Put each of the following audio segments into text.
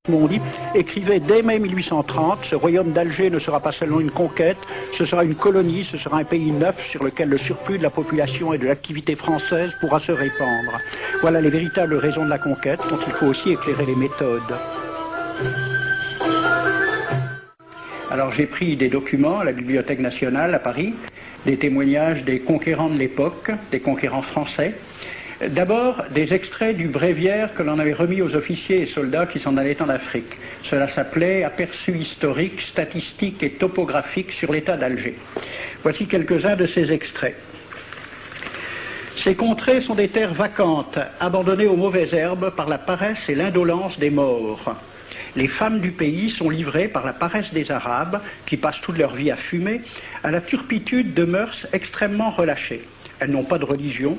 Mon livre écrivait dès mai 1830, ce royaume d'Alger ne sera pas seulement une conquête, ce sera une colonie, ce sera un pays neuf sur lequel le surplus de la population et de l'activité française pourra se répandre. Voilà les véritables raisons de la conquête dont il faut aussi éclairer les méthodes. Alors j'ai pris des documents à la Bibliothèque nationale à Paris, des témoignages des conquérants de l'époque, des conquérants français. D'abord, des extraits du bréviaire que l'on avait remis aux officiers et soldats qui s'en allaient en Afrique. Cela s'appelait « Aperçu historique, statistique et topographique sur l'état d'Alger ». Voici quelques-uns de ces extraits. Ces contrées sont des terres vacantes, abandonnées aux mauvaises herbes par la paresse et l'indolence des morts. Les femmes du pays sont livrées par la paresse des Arabes, qui passent toute leur vie à fumer, à la turpitude de mœurs extrêmement relâchées. Elles n'ont pas de religion.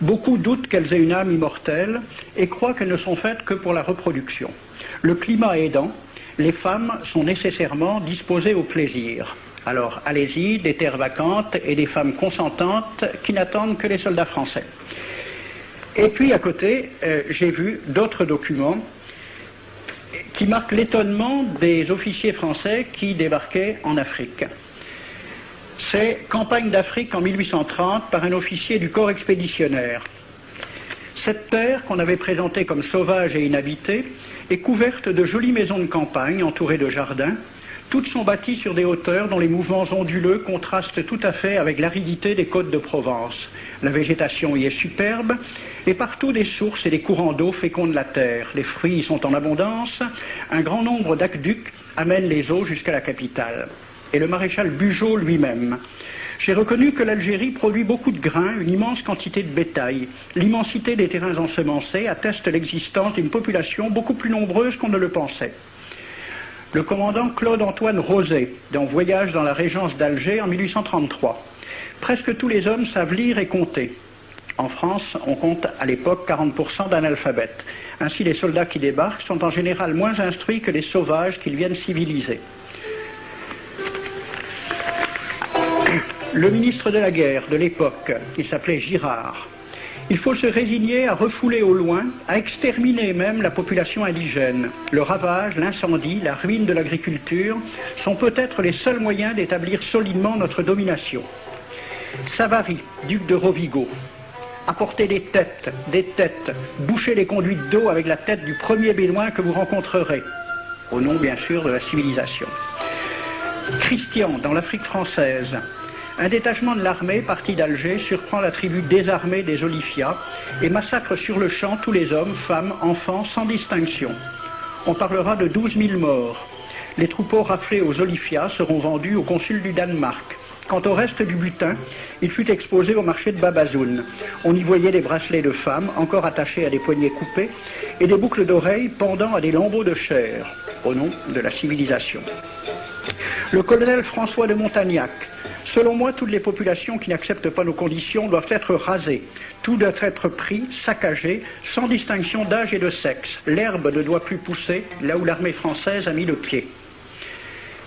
Beaucoup doutent qu'elles aient une âme immortelle et croient qu'elles ne sont faites que pour la reproduction. Le climat aidant, les femmes sont nécessairement disposées au plaisir. Alors, allez-y, des terres vacantes et des femmes consentantes qui n'attendent que les soldats français. Et puis, à côté, j'ai vu d'autres documents qui marquent l'étonnement des officiers français qui débarquaient en Afrique. C'est Campagne d'Afrique en 1830 par un officier du corps expéditionnaire. Cette terre, qu'on avait présentée comme sauvage et inhabitée, est couverte de jolies maisons de campagne entourées de jardins. Toutes sont bâties sur des hauteurs dont les mouvements onduleux contrastent tout à fait avec l'aridité des côtes de Provence. La végétation y est superbe et partout des sources et des courants d'eau fécondent la terre. Les fruits y sont en abondance. Un grand nombre d'aqueducs amènent les eaux jusqu'à la capitale. Et le maréchal Bugeaud lui-même. J'ai reconnu que l'Algérie produit beaucoup de grains, une immense quantité de bétail. L'immensité des terrains ensemencés atteste l'existence d'une population beaucoup plus nombreuse qu'on ne le pensait. Le commandant Claude-Antoine Rosé, dans Voyage dans la Régence d'Alger en 1833. Presque tous les hommes savent lire et compter. En France, on compte à l'époque 40% d'analphabètes. Ainsi, les soldats qui débarquent sont en général moins instruits que les sauvages qu'ils viennent civiliser. Le ministre de la guerre de l'époque, qui s'appelait Girard, il faut se résigner à refouler au loin, à exterminer même la population indigène. Le ravage, l'incendie, la ruine de l'agriculture sont peut-être les seuls moyens d'établir solidement notre domination. Savary, duc de Rovigo, apportez des têtes, bouchez les conduites d'eau avec la tête du premier bédouin que vous rencontrerez, au nom bien sûr de la civilisation. Christian, dans l'Afrique française, un détachement de l'armée parti d'Alger surprend la tribu désarmée des Olifias et massacre sur le champ tous les hommes, femmes, enfants, sans distinction. On parlera de 12 000 morts. Les troupeaux raflés aux Olifias seront vendus au consul du Danemark. Quant au reste du butin, il fut exposé au marché de Babazoun. On y voyait des bracelets de femmes encore attachés à des poignets coupés et des boucles d'oreilles pendant à des lambeaux de chair, au nom de la civilisation. Le colonel François de Montagnac. Selon moi, toutes les populations qui n'acceptent pas nos conditions doivent être rasées. Tout doit être pris, saccagé, sans distinction d'âge et de sexe. L'herbe ne doit plus pousser là où l'armée française a mis le pied.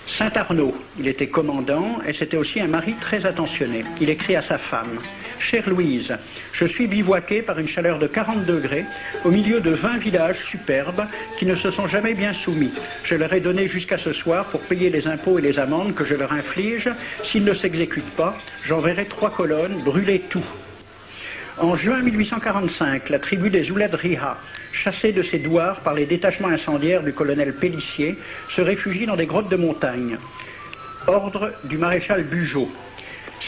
Saint-Arnaud, il était commandant et c'était aussi un mari très attentionné. Il écrit à sa femme « Chère Louise, je suis bivouaqué par une chaleur de 40 degrés au milieu de 20 villages superbes qui ne se sont jamais bien soumis. Je leur ai donné jusqu'à ce soir pour payer les impôts et les amendes que je leur inflige. S'ils ne s'exécutent pas, j'enverrai 3 colonnes brûler tout. » En juin 1845, la tribu des Ouled Riha, chassée de ses douars par les détachements incendiaires du colonel Pélissier, se réfugie dans des grottes de montagne. Ordre du maréchal Bugeaud.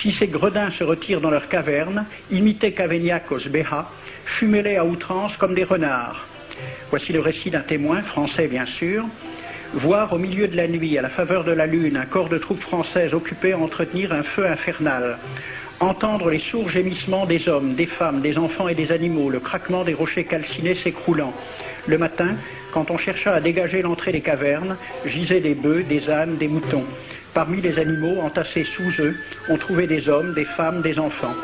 Si ces gredins se retirent dans leurs cavernes, imitez Cavaignac aux Béha, fumez-les à outrance comme des renards. Voici le récit d'un témoin, français bien sûr. Voir au milieu de la nuit, à la faveur de la lune, un corps de troupes françaises occupé à entretenir un feu infernal. Entendre les sourds gémissements des hommes, des femmes, des enfants et des animaux, le craquement des rochers calcinés s'écroulant. Le matin, quand on chercha à dégager l'entrée des cavernes, gisaient des bœufs, des ânes, des moutons. Parmi les animaux, entassés sous eux, on trouvait des hommes, des femmes, des enfants.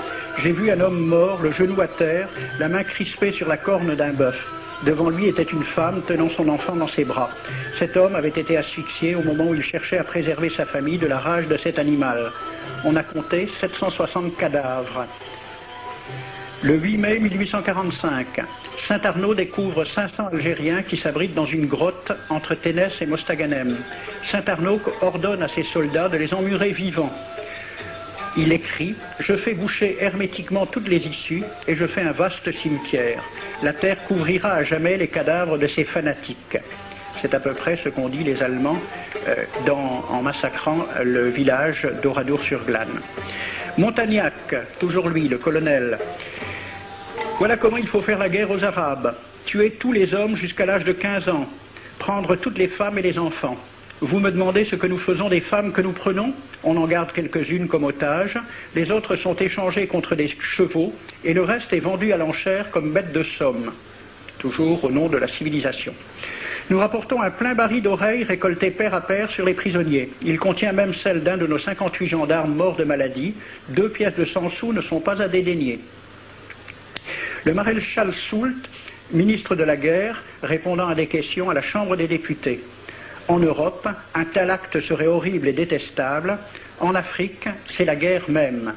J'ai vu un homme mort, le genou à terre, la main crispée sur la corne d'un bœuf. Devant lui était une femme tenant son enfant dans ses bras. Cet homme avait été asphyxié au moment où il cherchait à préserver sa famille de la rage de cet animal. On a compté 760 cadavres. Le 8 mai 1845, Saint-Arnaud découvre 500 Algériens qui s'abritent dans une grotte entre Ténès et Mostaganem. Saint-Arnaud ordonne à ses soldats de les emmurer vivants. Il écrit « Je fais boucher hermétiquement toutes les issues et je fais un vaste cimetière. La terre couvrira à jamais les cadavres de ces fanatiques. » C'est à peu près ce qu'ont dit les Allemands en massacrant le village d'Oradour-sur-Glane. Montagnac, toujours lui, le colonel. Voilà comment il faut faire la guerre aux Arabes. Tuer tous les hommes jusqu'à l'âge de 15 ans. Prendre toutes les femmes et les enfants. Vous me demandez ce que nous faisons des femmes que nous prenons? On en garde quelques-unes comme otages. Les autres sont échangées contre des chevaux et le reste est vendu à l'enchère comme bête de somme. Toujours au nom de la civilisation. Nous rapportons un plein baril d'oreilles récolté pair à pair sur les prisonniers. Il contient même celle d'un de nos 58 gendarmes morts de maladie. 2 pièces de 100 sous ne sont pas à dédaigner. Le maréchal Soult, ministre de la guerre, répondant à des questions à la Chambre des députés. En Europe, un tel acte serait horrible et détestable. En Afrique, c'est la guerre même.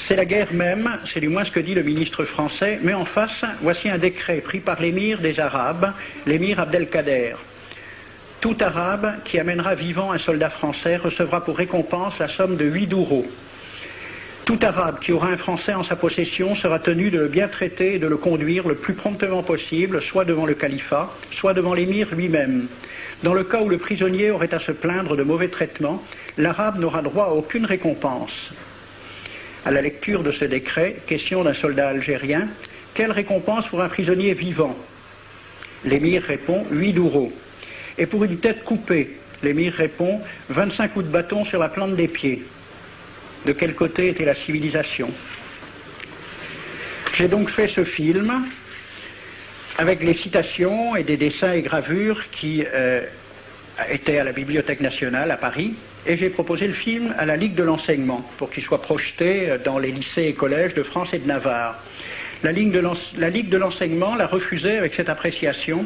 C'est la guerre même, c'est du moins ce que dit le ministre français, mais en face, voici un décret pris par l'émir des Arabes, l'émir Abdelkader. Tout Arabe qui amènera vivant un soldat français recevra pour récompense la somme de 8 douros. Tout Arabe qui aura un Français en sa possession sera tenu de le bien traiter et de le conduire le plus promptement possible, soit devant le califat, soit devant l'émir lui-même. Dans le cas où le prisonnier aurait à se plaindre de mauvais traitements, l'Arabe n'aura droit à aucune récompense. À la lecture de ce décret, question d'un soldat algérien, quelle récompense pour un prisonnier vivant? L'émir répond 8 douros. Et pour une tête coupée, l'émir répond 25 coups de bâton sur la plante des pieds. De quel côté était la civilisation? J'ai donc fait ce film avec les citations et des dessins et gravures qui étaient à la Bibliothèque nationale à Paris, et j'ai proposé le film à la Ligue de l'enseignement pour qu'il soit projeté dans les lycées et collèges de France et de Navarre. La Ligue de l'enseignement l'a refusé avec cette appréciation.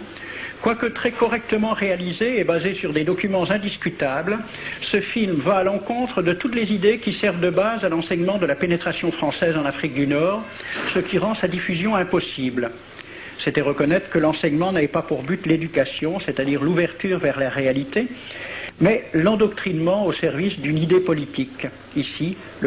Quoique très correctement réalisé et basé sur des documents indiscutables, ce film va à l'encontre de toutes les idées qui servent de base à l'enseignement de la pénétration française en Afrique du Nord, ce qui rend sa diffusion impossible. C'était reconnaître que l'enseignement n'avait pas pour but l'éducation, c'est-à-dire l'ouverture vers la réalité, mais l'endoctrinement au service d'une idée politique. Ici, le